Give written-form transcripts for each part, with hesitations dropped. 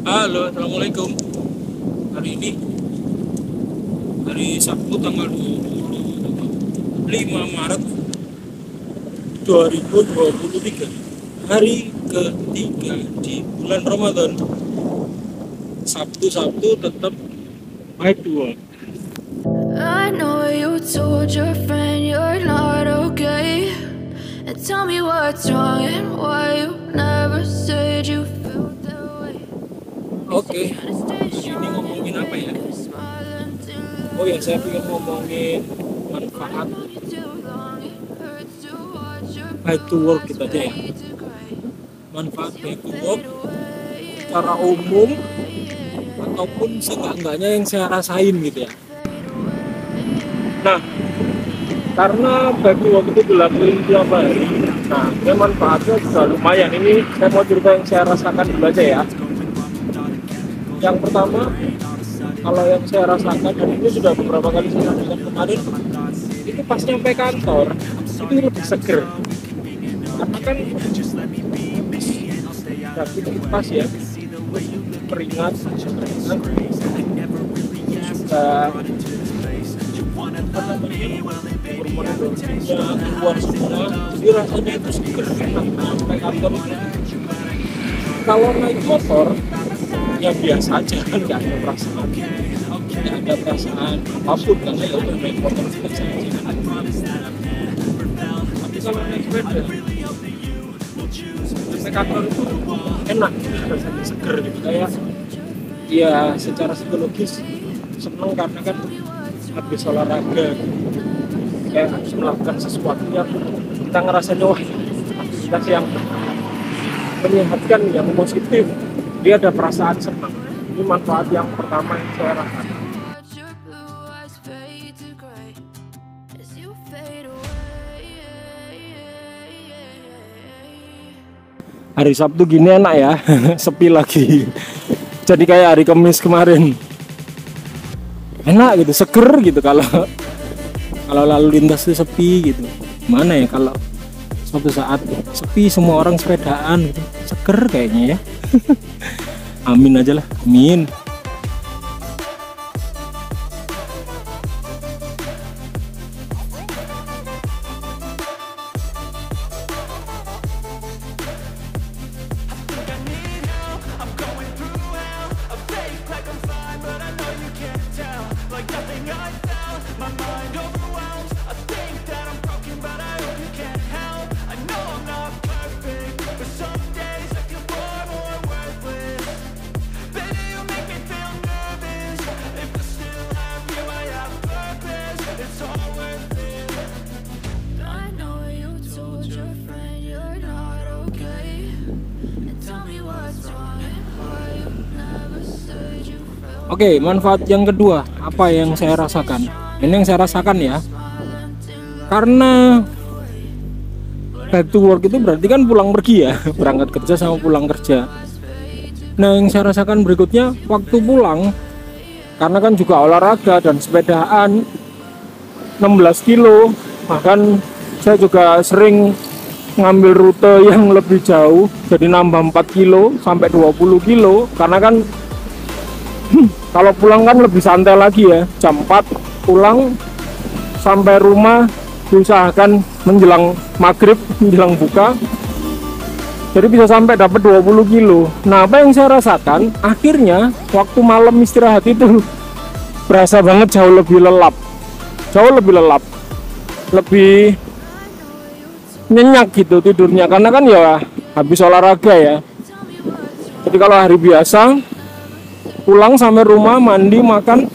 Halo, Assalamualaikum. Hari ini hari Sabtu tanggal 25 Maret 2023. Hari ketiga di bulan Ramadan. Sabtu tetap baik dua. I know you told your friend you're not okay, and tell me what's wrong and why you never said you felt that way. Oke, ini ngomongin apa ya? Oh ya, saya pengen ngomongin manfaat baik to work gitu aja ya. Manfaat baik to work secara umum ataupun seenggaknya yang saya rasain gitu ya. Nah, karena baik to work itu dilakuin tiap hari, nah ini manfaatnya juga lumayan. Ini saya mau cerita yang saya rasakan dulu aja ya. Yang pertama, kalau yang saya rasakan, dan ini sudah beberapa kali saya rasakan kemarin, itu pas nyampe kantor itu lebih seger, karena kan beraktivitas ya, keringat sudah keluar semua, jadi rasanya itu seger, enak sampai kantor. Kalau naik motor ya biasa aja, kan nggak ada perasaan apapun, karena ya udah naik motor biasa aja. Tapi kalau naik sepeda sampai kantor itu enak, rasanya seger gitu, kayak ya secara psikologis seneng karena kan habis olahraga kayak harus melakukan sesuatu yang kita ngerasanya wah aktivitas yang menyehatkan, yang positif, dia ada perasaan senang. Ini manfaat yang pertama yang saya rasakan. Hari Sabtu gini enak ya, sepi lagi. Jadi kayak hari Kamis kemarin. Enak gitu, seger gitu kalau lalu lintas itu sepi gitu. Mana ya kalau suatu saat sepi semua orang sepedaan gitu, seger kayaknya ya. Amin aja lah, amin. Oke, manfaat yang kedua, apa yang saya rasakan? Ini yang saya rasakan ya. Karena back to work itu berarti kan pulang pergi ya, berangkat kerja sama pulang kerja. Nah, yang saya rasakan berikutnya, waktu pulang, karena kan juga olahraga dan sepedaan 16 kilo, bahkan saya juga sering ngambil rute yang lebih jauh, jadi nambah 4 kilo sampai 20 kilo, karena kan kalau pulang kan lebih santai lagi ya, jam 4 pulang sampai rumah diusahakan menjelang maghrib, menjelang buka, jadi bisa sampai dapat 20 kilo. Nah, apa yang saya rasakan, akhirnya waktu malam istirahat itu berasa banget jauh lebih lelap, lebih nyenyak gitu tidurnya, karena kan ya habis olahraga ya. Jadi kalau hari biasa pulang sampai rumah, mandi, makan,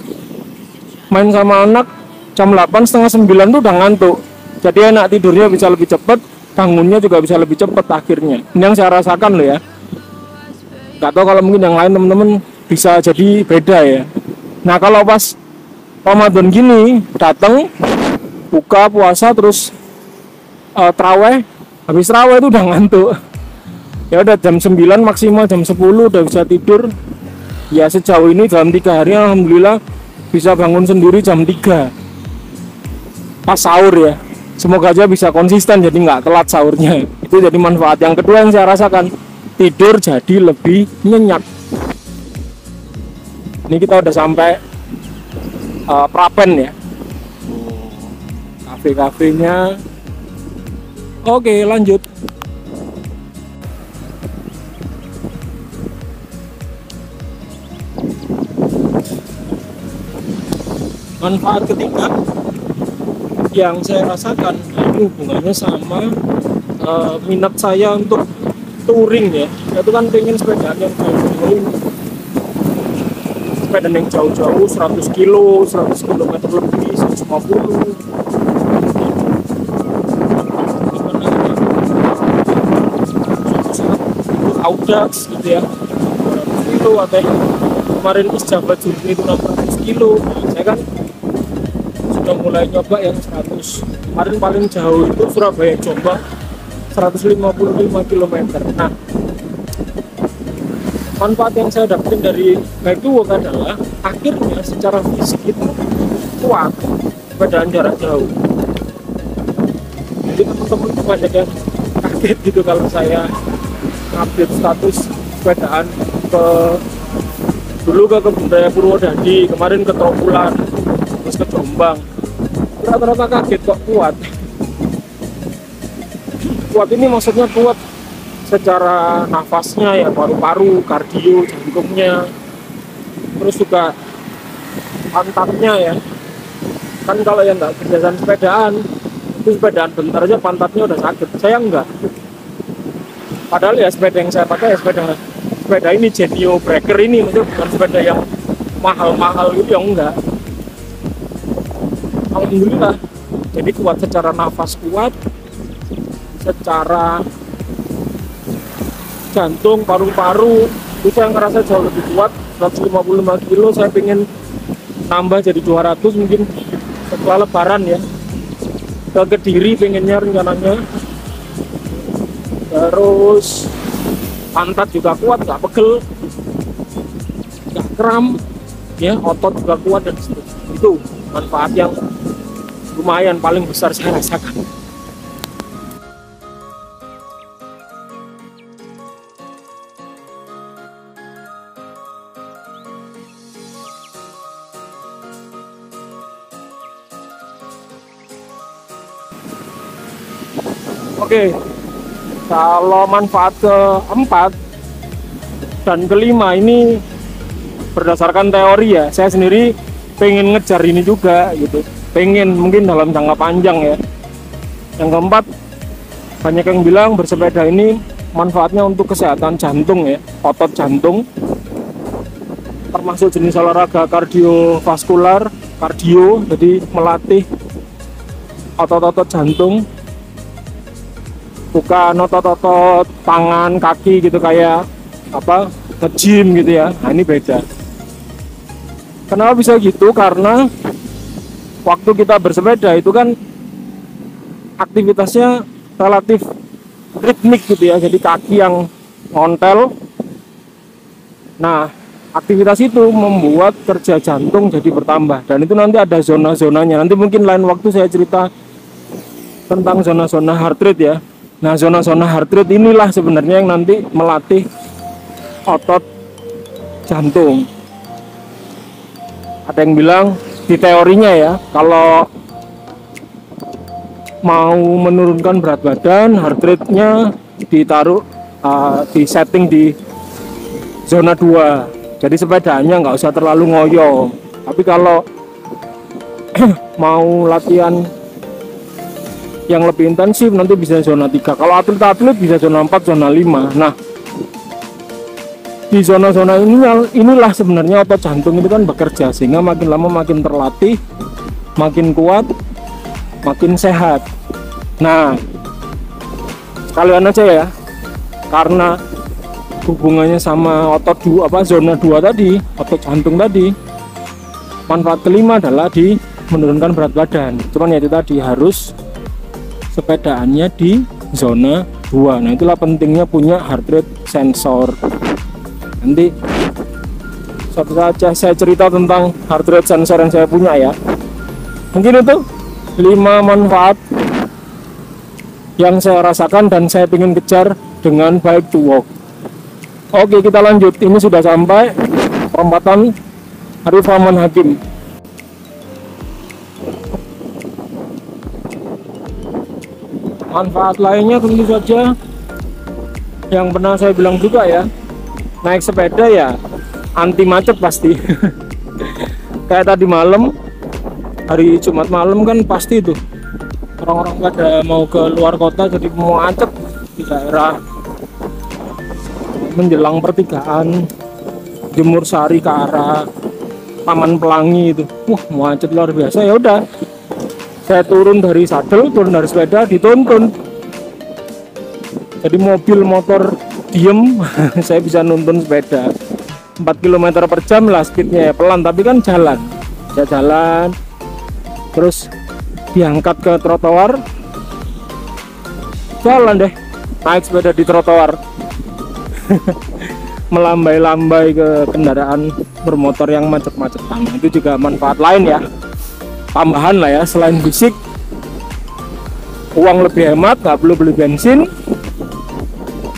main sama anak, jam 8, setengah 9 tuh udah ngantuk. Jadi enak tidurnya bisa lebih cepat, bangunnya juga bisa lebih cepat akhirnya. Ini yang saya rasakan loh ya. Gak tahu kalau mungkin yang lain temen-temen bisa jadi beda ya. Nah, kalau pas Ramadan gini, datang, buka puasa, terus traweh, habis traweh itu udah ngantuk. Ya udah jam 9 maksimal jam 10 udah bisa tidur. Ya sejauh ini dalam 3 hari alhamdulillah bisa bangun sendiri jam 3 pas sahur ya. Semoga aja bisa konsisten jadi nggak telat sahurnya. Itu jadi manfaat yang kedua yang saya rasakan, tidur jadi lebih nyenyak. Ini kita udah sampai Prapen ya. Kafe-kafenya. Oke, lanjut. Manfaat ketiga yang saya rasakan ini hubungannya sama minat saya untuk touring ya. Itu kan pengen sepeda yang jauh-jauh, sepeda yang jauh-jauh 100 kilo, 100 km lebih, 150. Audax gitu ya, 200 kilo, atau yang kemarin Isjabat Jurni itu 600 kilo. Nah, saya kan sudah mulai nyoba yang 100. Kemarin paling jauh itu Surabaya Jombang 155 km. Nah, manfaat yang saya dapetin dari bike to work adalah akhirnya secara fisik itu kuat sepedaan jarak jauh. Jadi teman-teman itu banyak yang kaget gitu kalau saya update status sepedaan dulu ke Kebun Raya Purwodadi, kemarin ke Trawulan, terus ke Jombang. Rata-rata kaget kok kuat. Kuat ini maksudnya kuat secara nafasnya ya, paru-paru, kardio, jantungnya, terus juga pantatnya ya. Kan kalau yang nggak kebiasaan sepedaan, itu sepedaan bentar aja pantatnya udah sakit. Saya enggak. Padahal ya sepeda yang saya pakai ya sepeda ini Genio Breaker ini, maksudnya bukan sepeda yang mahal-mahal gitu, yang enggak. Alhamdulillah, jadi kuat secara nafas, kuat secara jantung, paru-paru itu saya ngerasa jauh lebih kuat. 155 kilo saya pengen tambah jadi 200 mungkin setelah lebaran ya, ke Kediri pengennya rencananya. Terus pantat juga kuat, nggak pegel, nggak kram ya, otot juga kuat dan seterusnya. Itu manfaat yang lumayan paling besar saya rasakan. Oke, kalau manfaat keempat dan kelima ini berdasarkan teori ya. Saya sendiri pengen ngejar ini juga gitu, pengen mungkin dalam jangka panjang ya. Yang keempat, banyak yang bilang bersepeda ini manfaatnya untuk kesehatan jantung ya, otot jantung, termasuk jenis olahraga kardiovaskular, kardio, jadi melatih otot-otot jantung, bukan otot-otot tangan, kaki gitu kayak apa, nge-gym gitu ya. Nah, ini beda. Kenapa bisa gitu? Karena waktu kita bersepeda itu kan aktivitasnya relatif ritmik gitu ya, jadi kaki yang ngontel. Nah, aktivitas itu membuat kerja jantung jadi bertambah, dan itu nanti ada zona-zonanya. Nanti mungkin lain waktu saya cerita tentang zona-zona heart rate ya. Nah, zona-zona heart rate inilah sebenarnya yang nanti melatih otot jantung. Ada yang bilang di teorinya ya, kalau mau menurunkan berat badan, heart rate-nya ditaruh di setting di zona 2. Jadi sepedanya nggak usah terlalu ngoyo. Tapi kalau mau latihan yang lebih intensif nanti bisa zona 3. Kalau atlet-atlet bisa zona 4, zona 5. Nah, di zona-zona inilah sebenarnya otot jantung itu kan bekerja, sehingga makin lama makin terlatih, makin kuat, makin sehat. Nah, sekalian aja ya, karena hubungannya sama otot zona 2 tadi, otot jantung tadi, manfaat kelima adalah di menurunkan berat badan. Cuman ya itu tadi, harus sepedaannya di zona 2. Nah, itulah pentingnya punya heart rate sensor. Nanti suatu saja saya cerita tentang heart rate sensor yang saya punya ya. Mungkin itu 5 manfaat yang saya rasakan dan saya ingin kejar dengan bike to work. Oke, kita lanjut. Ini sudah sampai perempatan Arif Rahman Hakim. Manfaat lainnya tentu saja yang pernah saya bilang juga ya, naik sepeda ya anti macet pasti. Kayak tadi malam, hari Jumat malam kan pasti tuh orang-orang pada mau ke luar kota, jadi mau macet di daerah menjelang pertigaan Jemur Sari ke arah Taman Pelangi itu. Wah, macet luar biasa. Ya udah, saya turun dari sadel, turun dari sepeda, dituntun. Jadi mobil motor diem, saya bisa nuntun sepeda 4 km per jam lah speednya ya, pelan tapi kan jalan. Saya jalan, terus diangkat ke trotoar, jalan deh, naik sepeda di trotoar. Melambai-lambai ke kendaraan bermotor yang macet-macetan. Itu juga manfaat lain ya, tambahan lah ya, selain fisik, uang lebih hemat, nggak perlu beli bensin,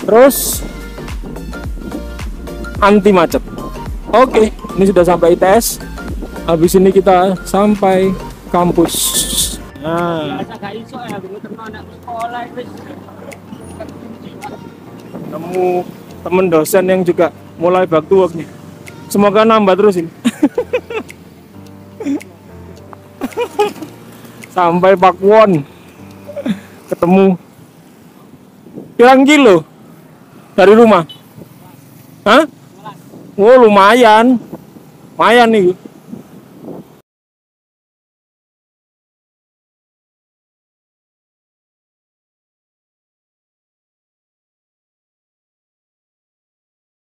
terus anti macet. Oke, ini sudah sampai ITS. Habis ini kita sampai kampus. Nah, nemu temen dosen yang juga mulai back to work nih. Semoga nambah terus ini. Sampai Pakuwon ketemu. Pirang kilo dari rumah? Hah? Oh, lumayan nih.